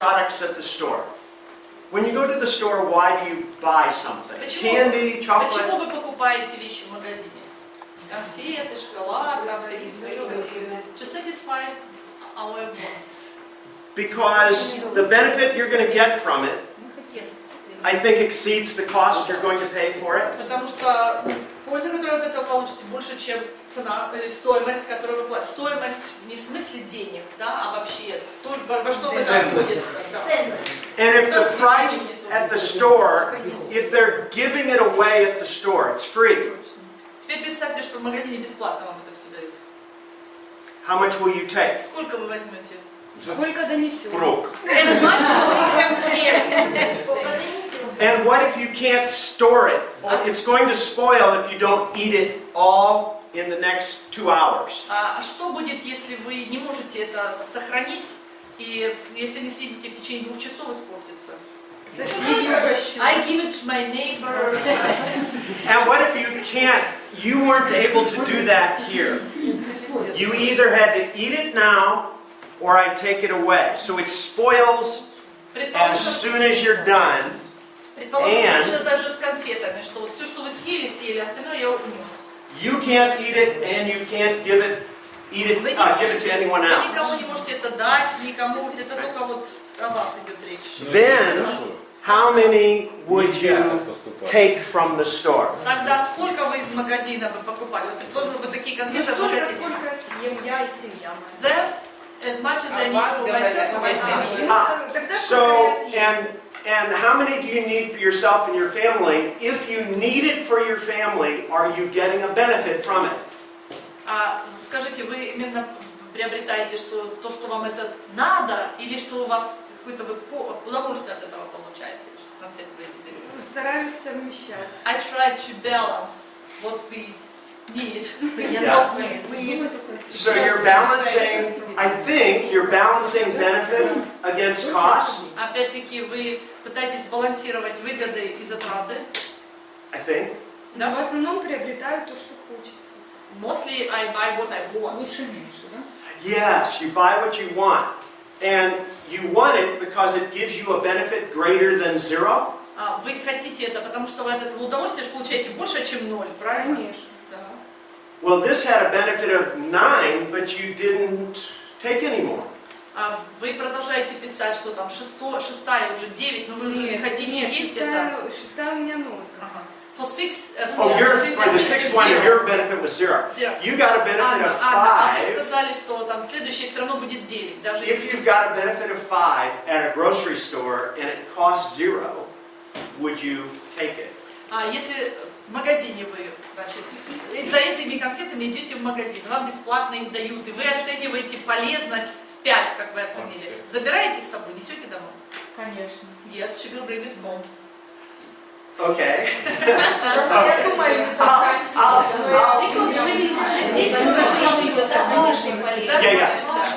products at the store. When you go to the store, why do you buy something? Candy, chocolate? Почему вы покупаете вещи в магазине? Конфеты, шоколад, там всякие to satisfy our wants. Because the benefit you're going to get from it, I think, exceeds the cost you're going to pay for it. Потому что польза, которую вы от этого получите, больше, чем цена или стоимость, которую вы платите. Стоимость не в смысле денег, да, а вообще то, во что вы находитесь. And if the price at the store, if they're giving it away at the store, it's free. Теперь представьте, что в магазине бесплатно вам это все дают. How much will you take? Сколько вы возьмете? Сколько донесет? As much as we can carry. And what if you can't store it? It's going to spoil if you don't eat it all in the next 2 hours. А что будет, если вы не можете это сохранить, и если не съедите в течение 2 часов, испортится? I give it to my neighbor. And what if you weren't able to do that here? You either had to eat it now, or I take it away. So it spoils as soon as you're done. Предположим, что даже с конфетами, что вот все, что вы съели, остальное я унес. You can't eat it, and you can't give it to anyone else. Вы никому не можете это дать, никому, это только вот о вас идет речь. Then, how many would you take from the store? Тогда сколько вы из магазина бы покупали? Вот предположим, вы такие конфеты в магазине. Сколько съем я и семья. Then, as much as I need for myself and my family. So, and how many do you need for yourself and your family? If you need it for your family, are you getting a benefit from it? Скажите, вы именно приобретаете то, что вам это надо, или что у вас какое-то удовольствие от этого получаете? Конфеты вы теперь. Стараюсь совмещать. I try to balance what we need. So you're balancing, I think you're balancing benefit against cost. Опять-таки вы пытаетесь сбалансировать выгоды и затраты. I think. Да, в основном приобретаю то, что хочется. Mostly I buy what I want. Лучше меньше, да? Yes, you buy what you want. And you want it because it gives you a benefit greater than 0. Вы хотите это, потому что вы от этого удовольствия получаете больше, чем 0, правильно? Конечно. Да. Well, this had a benefit of 9, but you didn't take any more. Вы продолжаете писать, что там шестая уже 9, но вы уже не хотите есть это. Шестая у меня 0. For the sixth one, your benefit was 0. You got a benefit of 5. Вы сказали, что там следующее все равно будет 9. Даже If you've got a benefit of 5 at a grocery store and it costs 0, would you take it? Если в магазине вы, значит, за этими конфетами идете в магазин, вам бесплатно их дают, и вы оцениваете полезность в 5, как вы оценили. Забираете с собой, несете домой? Конечно. Yes, she will bring it home. Okay. Я думаю,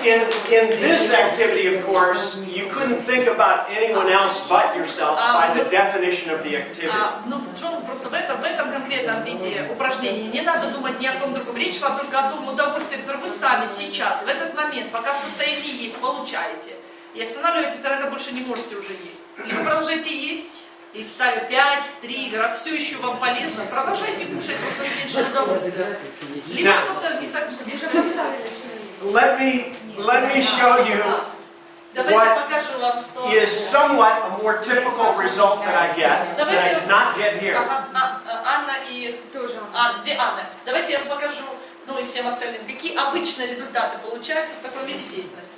In this activity, of course, you couldn't think about anyone else but yourself by the definition of the activity. Ну, просто в этом конкретном виде упражнений не надо думать ни о ком другом. Речь шла только о том удовольствии, которое вы сами сейчас, в этот момент, пока в состоянии есть, получаете. И останавливаетесь, тогда больше не можете уже есть. Или вы продолжаете есть, и ставя 5, 3, раз все еще вам полезно, продолжайте кушать, просто меньше удовольствия. Либо что-то не так. Let me show you what is somewhat a more typical result that I get, that I did not get here. Анна и тоже две Анны. Давайте я вам покажу, ну и всем остальным, какие обычные результаты получаются в таком виде деятельности.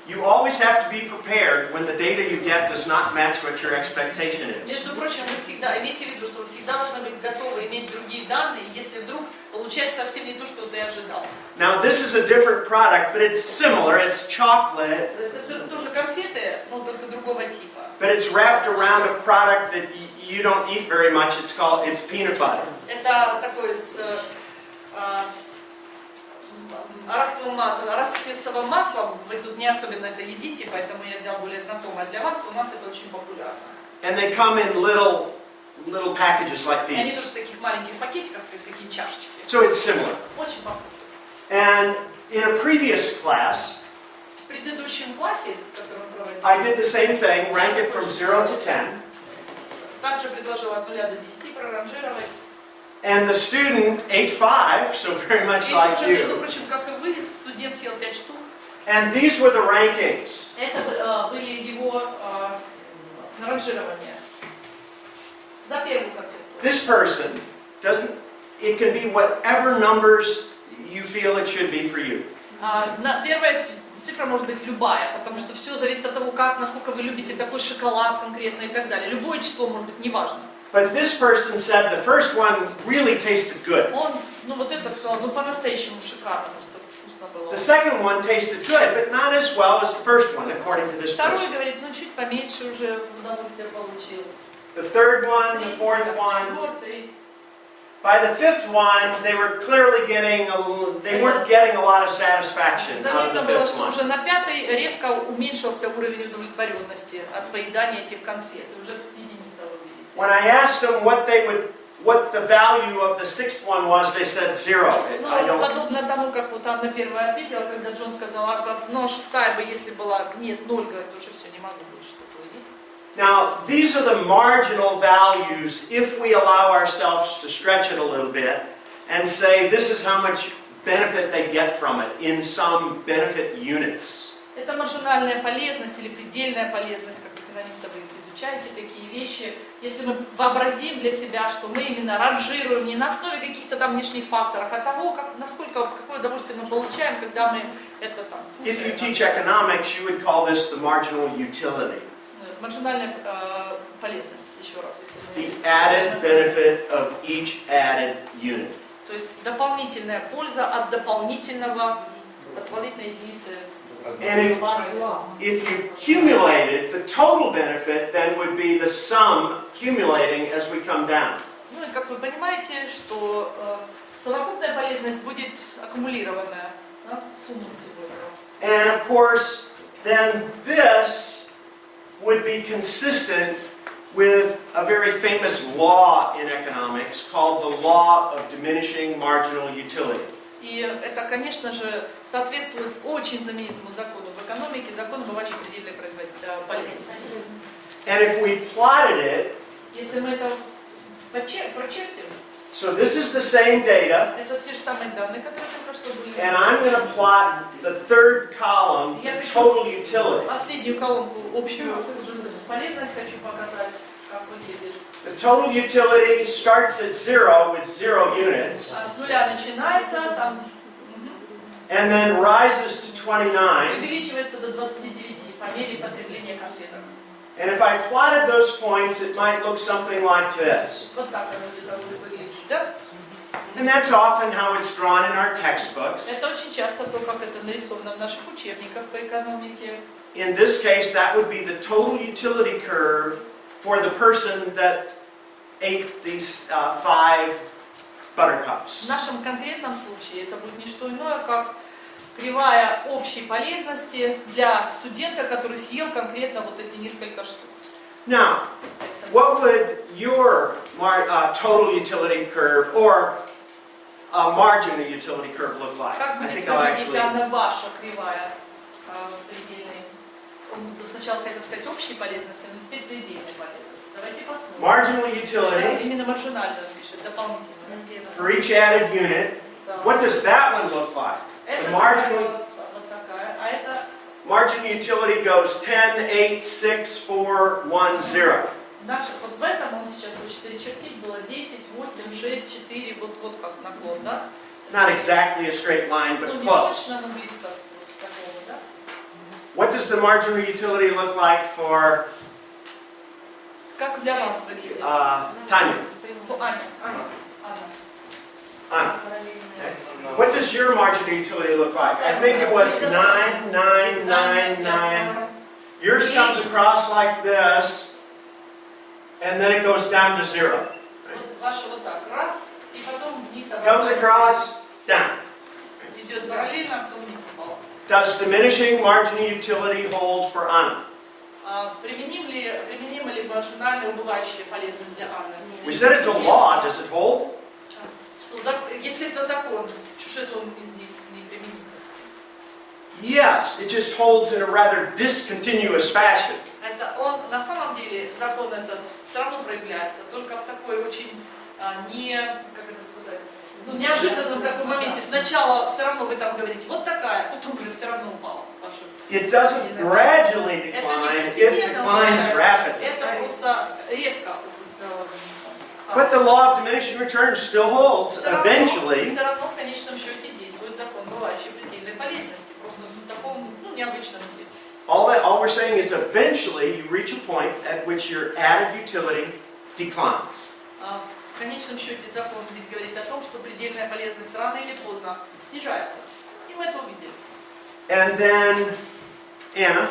You always have to be prepared when the data you get does not match what your expectation is. Между прочим, вы всегда имейте в виду, что вы всегда должны быть готовы иметь другие данные, если вдруг получается совсем не то, что ты ожидал. Now this is a different product, but it's similar. It's chocolate. Это тоже конфеты, но только другого типа. But it's wrapped around a product that you don't eat very much. It's peanut butter. Это такой с арахисовым маслом, вы тут не особенно это едите, поэтому я взял более знакомое для вас, у нас это очень популярно. And they come in little packages like Они тоже these. в таких маленьких пакетиках, такие чашечки. So it's similar. Очень похоже. And in a previous class, В предыдущем классе, в котором уровень. I did the same thing, rank it from 0 to 10. Также предложил от 0 до 10 проранжировать. And the student ate 5, so very much И like тоже, между you. прочим, как и вы, студент съел 5 штук. And these were the rankings. Это были его ранжирования. За первую конфету. This person doesn't, it can be whatever numbers you feel it should be for you. Первая цифра может быть любая, потому что все зависит от того, насколько вы любите такой шоколад конкретно и так далее. Любое число может быть неважно. But this person said the first one really tasted good. Он, вот это сказал, по-настоящему шикарно, просто вкусно было. The second one tasted good, but not as well as the first one, according to this Второй person. говорит, чуть поменьше уже удовольствие получил. The third one, the fourth one. Четвертый. By the fifth one, they were clearly getting they weren't getting a lot of satisfaction out of Заметно the было, fifth что one. уже на пятой резко уменьшился уровень удовлетворенности от поедания этих конфет. Уже единица вы видите. When I asked them what the value of the sixth one was, they said 0. I don't. Подобно тому, как вот Анна первая ответила, когда Джон сказал, шестая бы, если была, нет, 0, говорит, уже все, не могу больше такого есть. Now, these are the marginal values if we allow ourselves to stretch it a little bit and say this is how much benefit they get from it in some benefit units. Это маржинальная полезность или предельная полезность, как экономисты вы изучаете такие вещи. Если мы вообразим для себя, что мы именно ранжируем не на основе каких-то там внешних факторов, а того, какое удовольствие мы получаем, когда мы это там. If you teach economics, you would call this the marginal utility. Маржинальная полезность, еще раз, если The added benefit of each added unit. То есть дополнительная польза от дополнительной единицы. And if you cumulated, the total benefit then would be the sum accumulating as we come down. И как вы понимаете, что совокупная полезность будет аккумулированная, сумма всего этого. And of course, then this would be consistent with a very famous law in economics called the law of diminishing marginal utility. И это, конечно же, соответствует очень знаменитому закону в экономике, закону бывающей предельной полезности. And if we plotted it, Если мы это прочертим, so this is the same data, это те же самые данные, которые только что были. and I'm going to plot the third column, the total utility. Последнюю колонку, общую полезность хочу показать, как выглядит. The total utility starts at 0 with 0 units, С нуля начинается, там and then rises to 29. увеличивается до 29 по мере потребления конфеток. And if I plotted those points, it might look something like this. Вот так оно где-то будет выглядеть, да? And that's often how it's drawn in our textbooks. Это очень часто то, как это нарисовано в наших учебниках по экономике. In this case, that would be the total utility curve for the person that ate these 5 buttercups. В нашем конкретном случае это будет не что иное, как кривая общей полезности для студента, который съел конкретно вот эти несколько штук. Now, what would your total utility curve or marginal utility curve look like? Как I будет think I'll выглядеть, actually. Анна, ваша кривая предельной? Сначала хотел сказать общей полезности, но теперь предельной полезности. Давайте посмотрим. Marginal Да, utility именно маржинально пишет, дополнительно. for each added unit. Да. What does that one look like? Это The marginal вот такая, а это marginal utility goes 10, 8, 6, 4, 1, 0. наше, вот в этом он сейчас хочет перечертить, было 10, 8, 6, 4, вот как наклон, да? Not exactly a straight line, Ну but не close. точно, но близко к такому, да? What does the marginal utility look like for Как для вас выглядит? Tanya? Аня. Anna? Okay. What does your marginal utility look like? I think it was 9, 9, 9, 9. Yours comes across like this, and then it goes down to 0. Вот ваша вот так, раз, и потом вниз. Comes across, down. Идет параллельно, а потом вниз упала. Does diminishing marginal utility hold for Anna? Применима ли маржинальная убывающая полезность для Анны? We said it's a law. Does it hold? Что, если это закон, чушь это он не применит. Yes, it just holds in a rather discontinuous fashion. Это он, на самом деле, закон этот все равно проявляется, только в такой очень как это сказать, ну, неожиданном таком моменте. Сначала все равно вы там говорите, вот такая, потом уже все равно упала. It doesn't gradually Это не decline, it постепенно declines улучшается, rapidly. это просто резко. But the law of diminishing returns still holds Все eventually. равно в конечном счете действует закон бывающей предельной полезности, просто в таком необычном виде. All we're saying is eventually you reach a point at which your added utility declines. В конечном счете закон ведь говорит о том, что предельная полезность рано или поздно снижается. И мы это увидели. And then, Anna,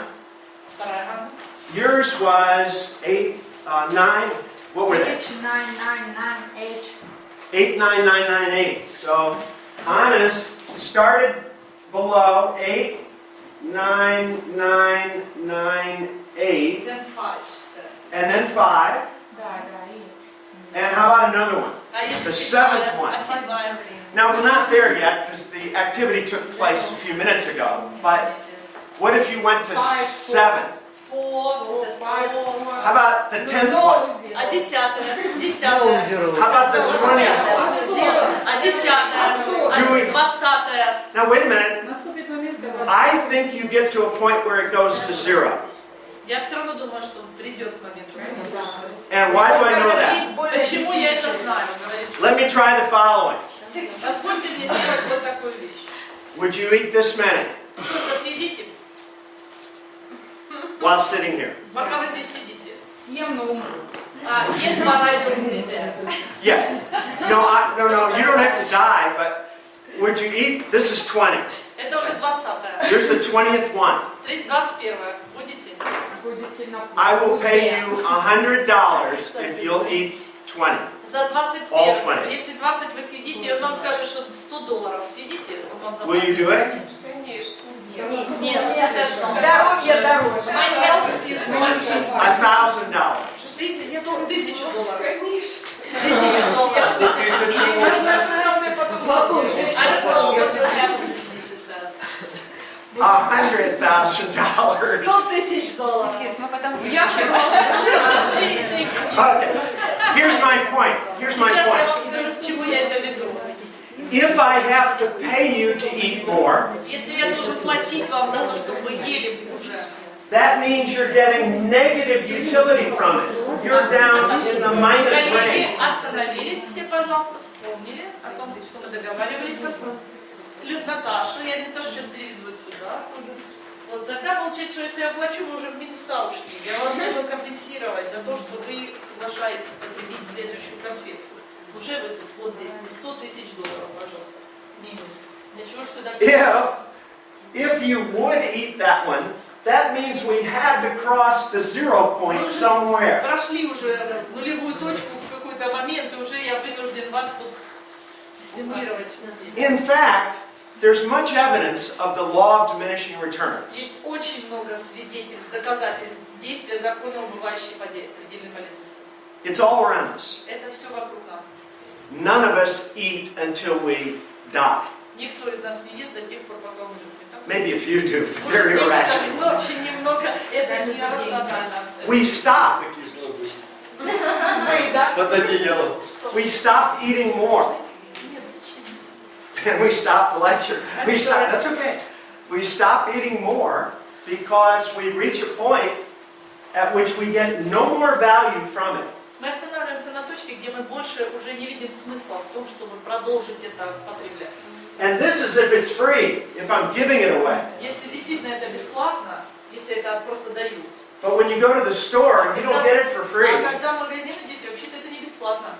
Вторая Анна. yours was 8, 9, what were they? 99998. 89998. So Anna's started below 89998, Then 5, she said. and then 5. Да, и. And how about another one? А если The seventh one. седьмая? Now we're not there yet because the activity took place a few minutes ago. But what if you went to 7? 4, she said 4. How about the 10th one? А десятая? How about the 20th one? А десятая? А Do we- 20-я? Now wait a minute. Наступит момент, когда... I think you get to a point where it goes to 0. Я все равно думаю, что придет к моменту. And why do I know that? Почему я это знаю? Говорит, Let me try the following. позвольте мне сделать вот такую вещь. Would you eat this many Сколько съедите, while sitting here? пока вы здесь сидите? Съем, но умру. Есть моральный университет. Yeah. No, you don't have to die, but would you eat? This is 20. Это уже 20-я. Here's the 20th one. 21-я. Будете? Будет сильно... I will pay you $100 if you'll eat 20. За All 21. 20. Если 20 вы съедите, он вам скажет, что $100 съедите, он вам Will you заплатит. do it? Нет, Здоровье дороже. My health is more. $1,000. $1000. $1000. $100,000. Я Okay. Here's my point. Here's my Сейчас я point. вам скажу, к чему я это веду. If I have to pay you to eat more, Если я должен платить вам за то, чтобы вы ели уже, that means you're getting negative utility from it. You're down in the minus коллеги, range. остановились все, пожалуйста, вспомнили о том, что мы договаривались с вами. Наташа, я не то, что сейчас переведу сюда. Вот тогда получается, что если я плачу, вы уже в минуса ушли. Я вас должен компенсировать за то, что вы соглашаетесь потребить следующую конфетку. Уже вы тут, вот здесь, не $100 000, пожалуйста. Минус. Для чего же сюда... If you would eat that one, that means we had to cross the 0 point somewhere. Прошли уже нулевую точку в какой-то момент, и уже я вынужден вас тут стимулировать. In fact, there's much evidence of the law of diminishing returns. Есть очень много свидетельств, доказательств действия закона убывающей предельной полезности. It's all around us. Это все вокруг нас. None of us eat until we die. Никто из нас не ест до тех пор, пока умрет. Не так? Maybe a few do. Very irrational. Но очень немного, это не рационально. We stop. Вот такие дела. We stop eating more. Нет, зачем? And we stop the lecture. That's okay. We stop eating more because we reach a point at which we get no more value from it. Мы останавливаемся на точке, где мы больше уже не видим смысла в том, чтобы продолжить это потреблять. And this is if it's free, if I'm giving it away. Если действительно это бесплатно, если это просто даю. But when you go to the store, you don't get it for free. А когда в магазин идете, вообще-то это не бесплатно.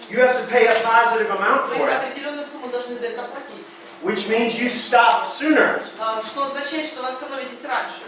You have to pay a positive amount Вы for it, определенную сумму должны за это платить. which means you stop sooner. Что означает, что вы остановитесь раньше.